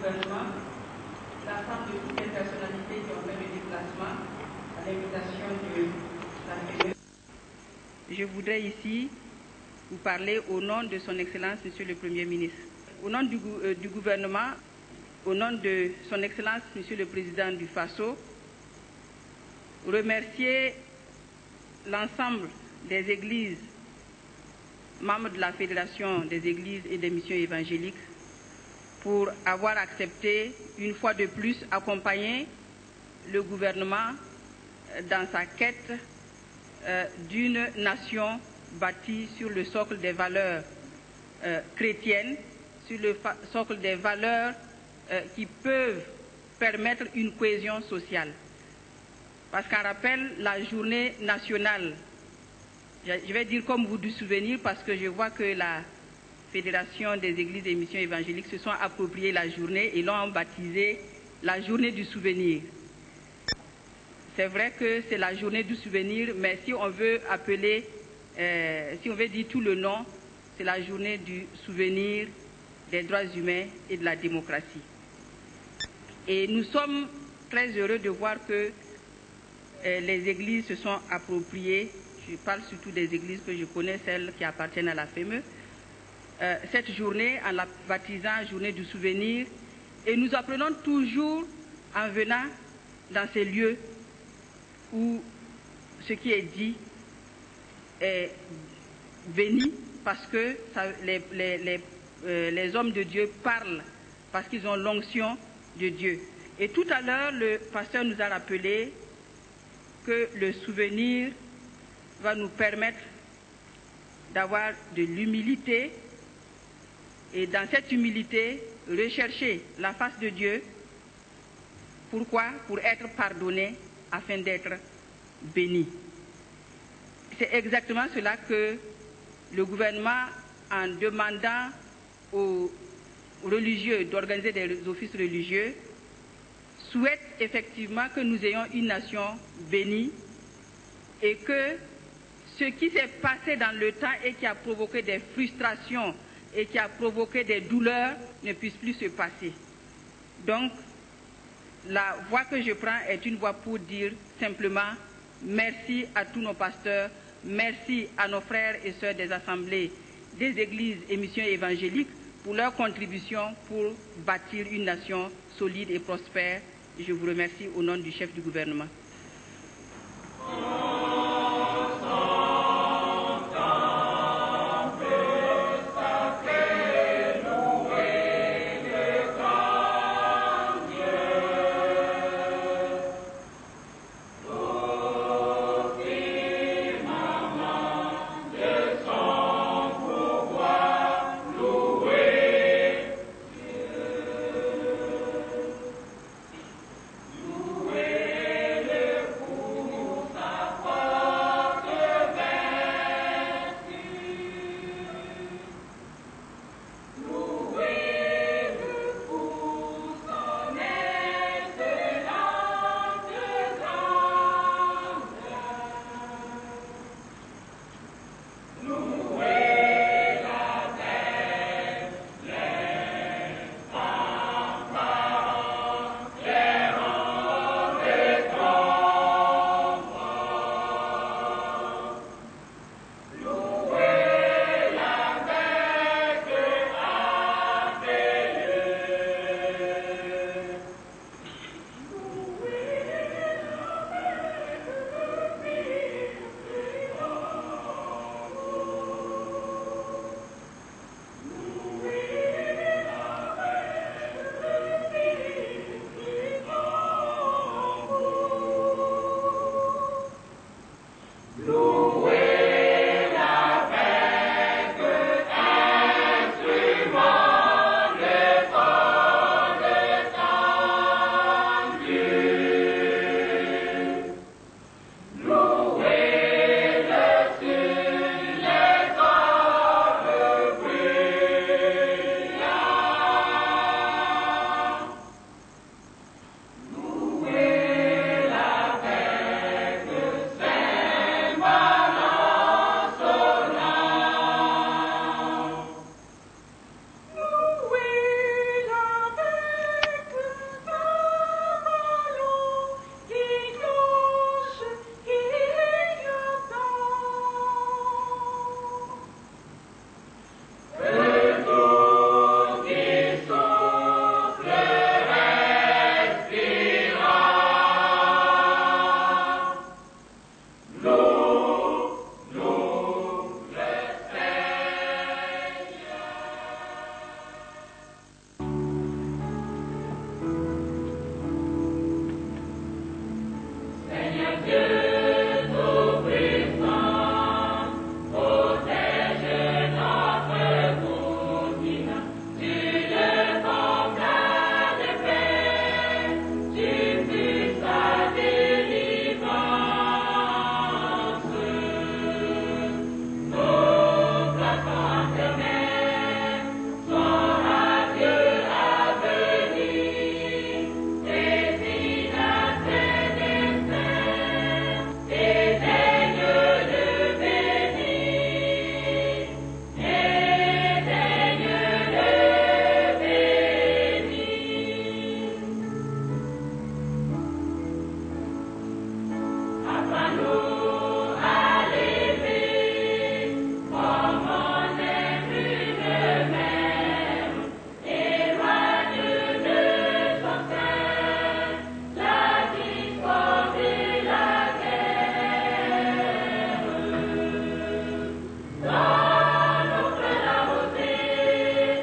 gouvernement, l'ensemble de toutes les personnalités qui ont fait le déplacement à l'invitation de la FME. Je voudrais ici vous parler au nom de son Excellence, Monsieur le Premier ministre. Au nom du gouvernement, au nom de son Excellence, Monsieur le Président du FASO, remercier l'ensemble des églises, membres de la Fédération des églises et des missions évangéliques, pour avoir accepté, une fois de plus, accompagner le gouvernement dans sa quête d'une nation bâtie sur le socle des valeurs chrétiennes, sur le socle des valeurs qui peuvent permettre une cohésion sociale. Parce qu'en rappel, la journée nationale, je vais dire comme vous du souvenir, parce que je vois que la Fédération des églises et missions évangéliques se sont appropriés la journée et l'ont baptisée la journée du souvenir. C'est vrai que c'est la journée du souvenir, mais si on veut appeler, si on veut dire tout le nom, c'est la journée du souvenir des droits humains et de la démocratie. Et nous sommes très heureux de voir que les églises se sont appropriées, je parle surtout des églises que je connais, celles qui appartiennent à la FME, cette journée en la baptisant journée du souvenir. Et nous apprenons toujours en venant dans ces lieux où ce qui est dit est béni parce que les hommes de Dieu parlent, parce qu'ils ont l'onction de Dieu. Et tout à l'heure, le pasteur nous a rappelé que le souvenir va nous permettre d'avoir de l'humilité et dans cette humilité, rechercher la face de Dieu. Pourquoi? Pour être pardonné afin d'être béni. C'est exactement cela que le gouvernement, en demandant aux religieux d'organiser des offices religieux, souhaite effectivement que nous ayons une nation bénie et que ce qui s'est passé dans le temps et qui a provoqué des frustrations et qui a provoqué des douleurs ne puisse plus se passer. Donc, la voie que je prends est une voie pour dire simplement merci à tous nos pasteurs, merci à nos frères et sœurs des assemblées, des églises et missions évangéliques pour leur contribution pour bâtir une nation solide et prospère. Je vous remercie au nom du chef du gouvernement.